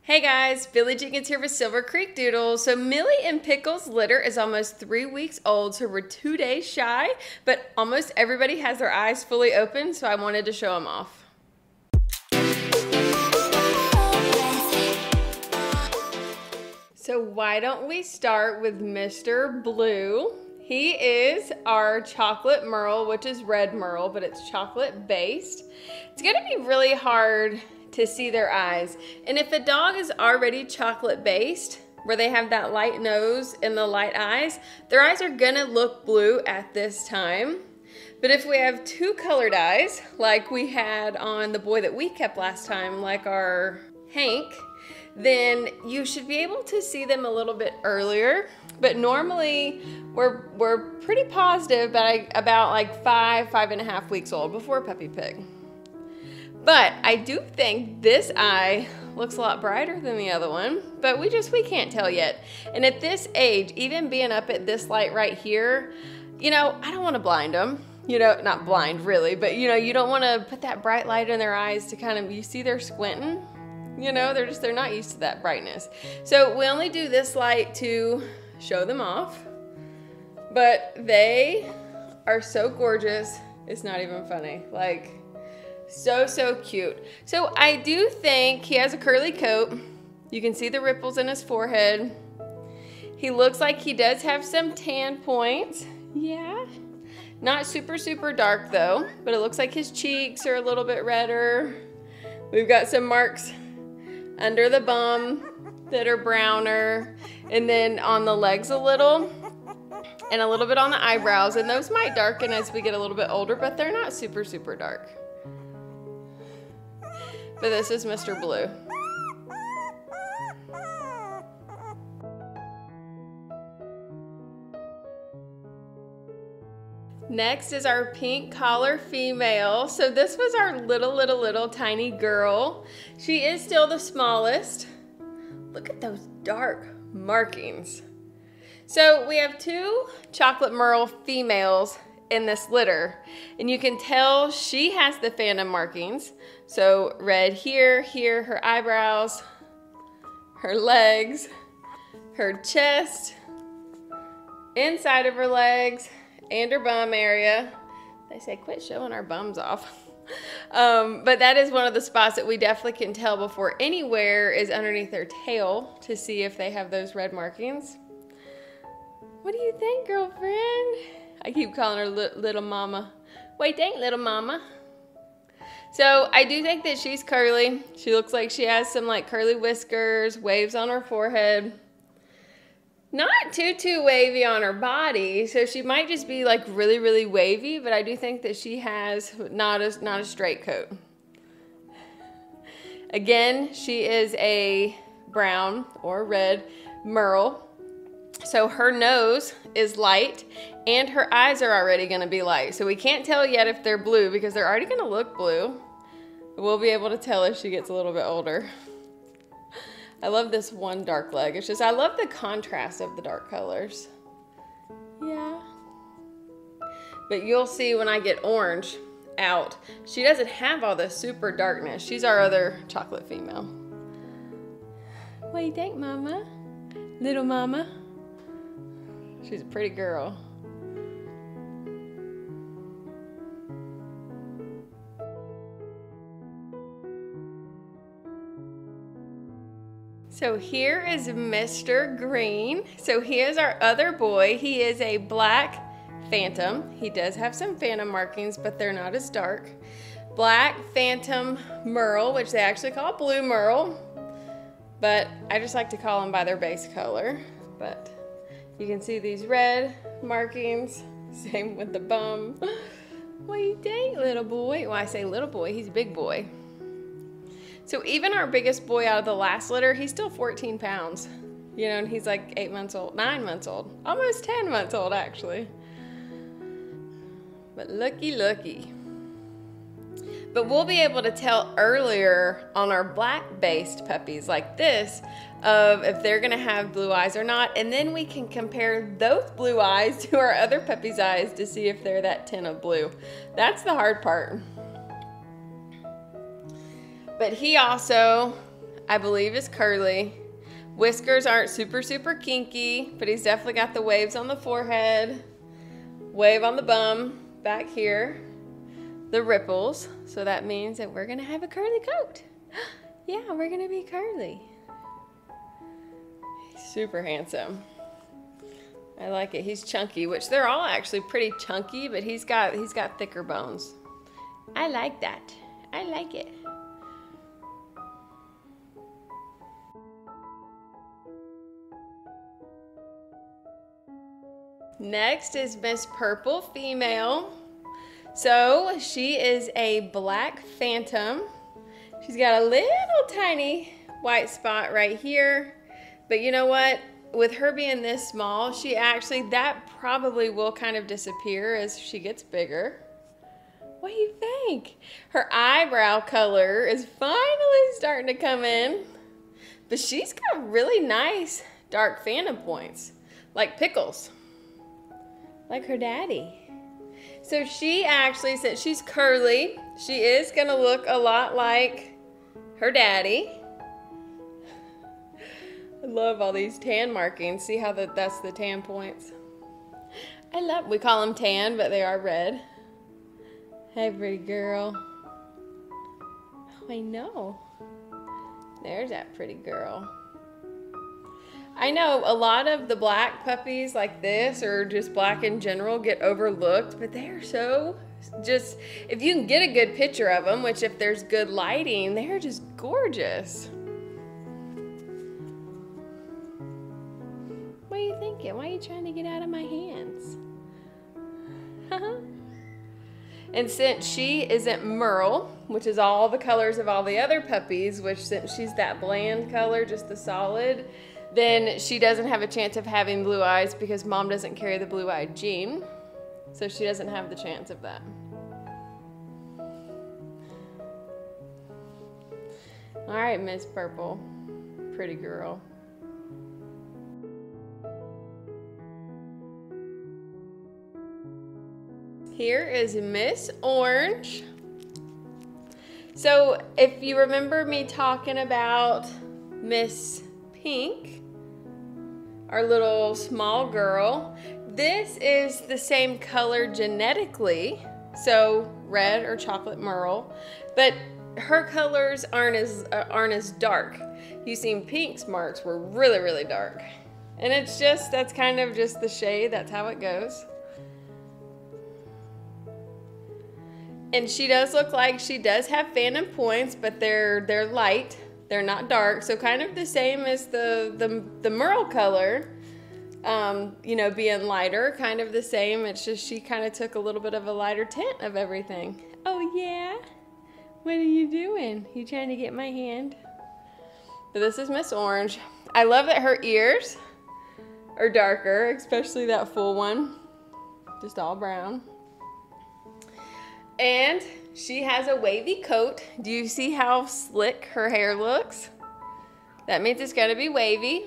Hey guys, Billie Jenkins here with Silver Creek Doodles. So Millie and Pickles litter is almost 3 weeks old, so we're 2 days shy, but almost everybody has their eyes fully open, so I wanted to show them off. So why don't we start with Mr. Blue? He is our chocolate merle, which is red merle, but it's chocolate based. It's gonna be really hard to see their eyes. And if a dog is already chocolate based, where they have that light nose and the light eyes, their eyes are gonna look blue at this time. But if we have two colored eyes, like we had on the boy that we kept last time, like our Hank, then you should be able to see them a little bit earlier. But normally we're pretty positive about like 5.5 weeks old before puppy pig. But I do think this eye looks a lot brighter than the other one, but we can't tell yet. And at this age, even being up at this light right here, I don't want to blind them. Not blind really, but you don't want to put that bright light in their eyes to you see they're squinting. They're not used to that brightness. So we only do this light to show them off, but they are so gorgeous. It's not even funny. So cute. So I do think he has a curly coat. You can see the ripples in his forehead. He looks like he does have some tan points. Yeah. Not super dark though, but it looks like his cheeks are a little bit redder. We've got some marks under the bum that are browner, and then on the legs a little, and a little bit on the eyebrows, and those might darken as we get a little bit older, but they're not super dark. But this is Mr. Blue. Next is our pink collar female. So this was our little tiny girl. She is still the smallest. Look at those dark markings. So we have two chocolate merle females in this litter, and you can tell she has the phantom markings. So red here, her eyebrows, her legs, her chest, inside of her legs, and her bum area. They say quit showing our bums off. But that is one of the spots that we definitely can tell before anywhere is underneath their tail to see if they have those red markings. What do you think, girlfriend? I keep calling her little mama. Wait, think little mama. So I do think that she's curly. She looks like she has some curly whiskers, waves on her forehead. Not too wavy on her body, so she might just be really wavy, but I do think that she has not a straight coat. Again, she is a brown or red merle. So her nose is light and her eyes are already going to be light. So we can't tell yet if they're blue because they're already going to look blue. We'll be able to tell if she gets a little bit older. I love this one dark leg. It's just, I love the contrast of the dark colors. Yeah. But you'll see when I get orange out, she doesn't have all this super darkness. She's our other chocolate female. What do you think, mama? Little mama? She's a pretty girl. So here is Mr. Green. So he is our other boy. He is a black phantom. He does have some phantom markings, but they're not as dark. Black phantom merle, which they actually call blue merle, but I just like to call them by their base color. But you can see these red markings, same with the bum. What do you think, little boy? Well, I say little boy, he's a big boy. So even our biggest boy out of the last litter, he's still 14 pounds. And he's like 8 months old, 9 months old, almost 10 months old actually. But looky. But we'll be able to tell earlier on our black-based puppies like this of if they're gonna have blue eyes or not, and then we can compare those blue eyes to our other puppy's eyes to see if they're that tint of blue. That's the hard part. But he also I believe is curly. Whiskers aren't super, super kinky, but he's definitely got the waves on the forehead, wave on the bum back here, the ripples. So that means that we're gonna have a curly coat. Yeah, we're gonna be curly. He's super handsome. I like it. He's chunky, which they're all actually pretty chunky, but he's got thicker bones. I like that. I like it. Next is Miss Purple female. So she is a black phantom. She's got a little tiny white spot right here. But you know what? With her being this small, that probably will kind of disappear as she gets bigger. What do you think? Her eyebrow color is finally starting to come in. But she's got really nice dark phantom points, like Pickles. Like her daddy. So she actually, since she's curly, she is gonna look a lot like her daddy. I love all these tan markings. See how that's the tan points? We call them tan, but they are red. Hey, pretty girl. Oh, I know. There's that pretty girl. I know a lot of the black puppies like this, or just black in general, get overlooked, but they are so just, if you can get a good picture of them, which if there's good lighting, they're just gorgeous. What are you thinking? Why are you trying to get out of my hands? And since she isn't Merle, which is all the colors of all the other puppies, which since she's that bland color, just the solid, then she doesn't have a chance of having blue eyes because mom doesn't carry the blue-eyed gene. So she doesn't have the chance of that. All right, Miss Purple, pretty girl. Here is Miss Orange. So if you remember me talking about Miss Pink, our little small girl, this is the same color genetically, so red or chocolate merle, but her colors aren't as dark. You seen Pink's marks were really, really dark. And it's just, that's kind of just the shade, that's how it goes. And she does look like she does have phantom points, but they're light. They're not dark, so kind of the same as the merle color, you know, being lighter, kind of the same. It's just she kind of took a little bit of a lighter tint of everything. Oh yeah? What are you doing? You trying to get my hand? So this is Miss Orange. I love that her ears are darker, especially that full one, just all brown. And she has a wavy coat. Do you see how slick her hair looks? That means it's gonna be wavy.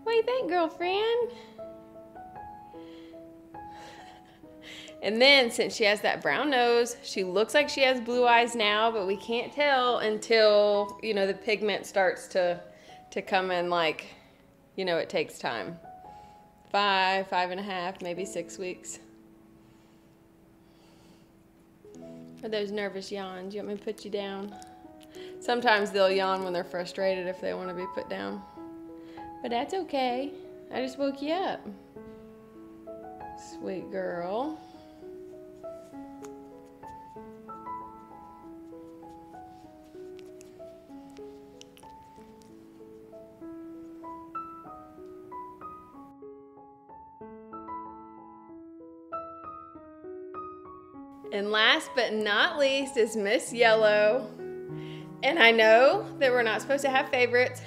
What do you think, girlfriend? And then since she has that brown nose, she looks like she has blue eyes now, but we can't tell until, you know, the pigment starts to come in, like, you know, it takes time. 5.5, maybe 6 weeks. Or those nervous yawns. You want me to put you down? Sometimes they'll yawn when they're frustrated if they want to be put down. But that's okay. I just woke you up. Sweet girl. And last but not least is Miss Yellow. And I know that we're not supposed to have favorites,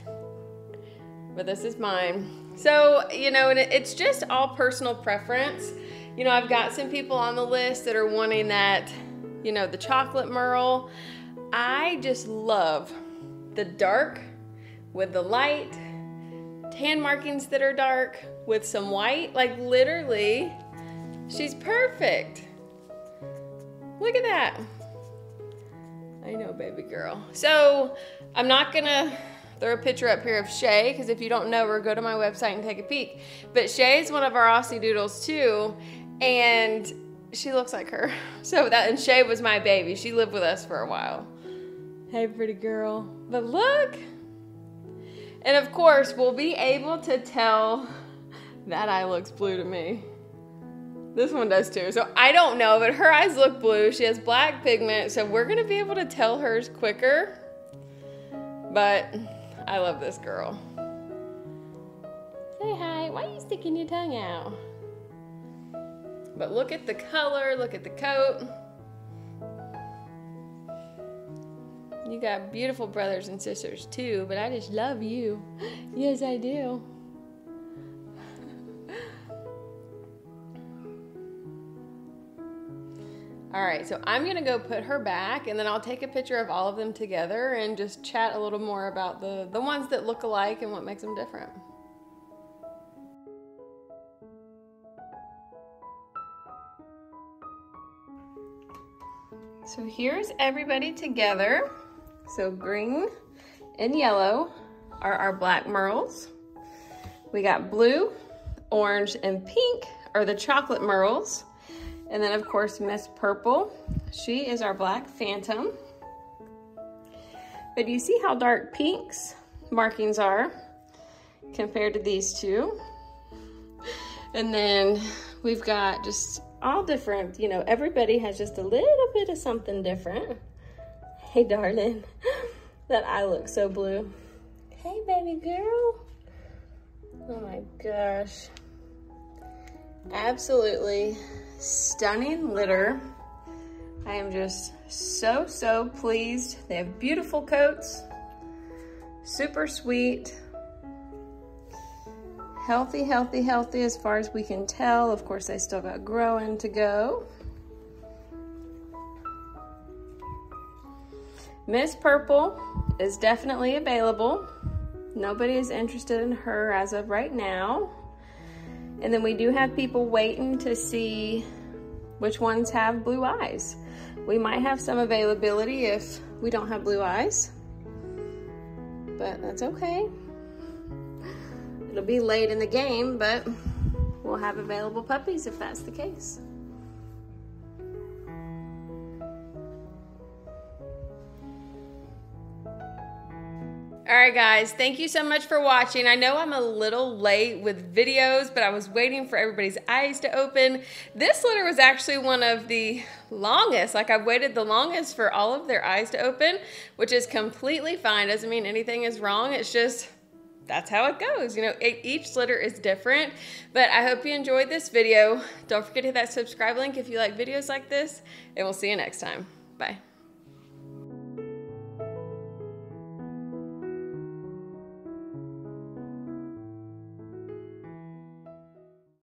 but this is mine. So, you know, and it's just all personal preference. You know, I've got some people on the list that are wanting that, you know, the chocolate merle. I just love the dark with the light, tan markings that are dark with some white. Like literally, she's perfect. Look at that. I know, baby girl. So I'm not gonna throw a picture up here of Shay, because if you don't know her, go to my website and take a peek. But Shay is one of our Aussiedoodles too, and she looks like her. So and Shay was my baby. She lived with us for a while. Hey, pretty girl. But look. And of course, we'll be able to tell that eye looks blue to me. This one does too. So I don't know, but her eyes look blue. She has black pigment, so we're gonna be able to tell hers quicker. But I love this girl. Say hi. Why are you sticking your tongue out? But look at the color, look at the coat. You got beautiful brothers and sisters too, but I just love you. Yes, I do. All right, so I'm gonna go put her back, and then I'll take a picture of all of them together and just chat a little more about the ones that look alike and what makes them different. So here's everybody together. So green and yellow are our black merles. We got blue, orange, and pink are the chocolate merles. And then of course, Miss Purple, she is our black phantom. But you see how dark pink's markings are compared to these two. And then we've got just all different, you know, everybody has just a little bit of something different. Hey, darling, that eye looks so blue. Hey, baby girl. Oh my gosh. Absolutely stunning litter. I am just so pleased. They have beautiful coats, super sweet. Healthy as far as we can tell. Of course, they still got growing to go. Miss Purple is definitely available. Nobody is interested in her as of right now. And then we do have people waiting to see which ones have blue eyes. We might have some availability if we don't have blue eyes, but that's okay. It'll be late in the game, but we'll have available puppies if that's the case. All right, guys, thank you so much for watching. I know I'm a little late with videos, but I was waiting for everybody's eyes to open. This litter was actually one of the longest. Like, I've waited the longest for all of their eyes to open, which is completely fine. Doesn't mean anything is wrong. It's just, that's how it goes. You know, each litter is different, but I hope you enjoyed this video. Don't forget to hit that subscribe link if you like videos like this, and we'll see you next time. Bye.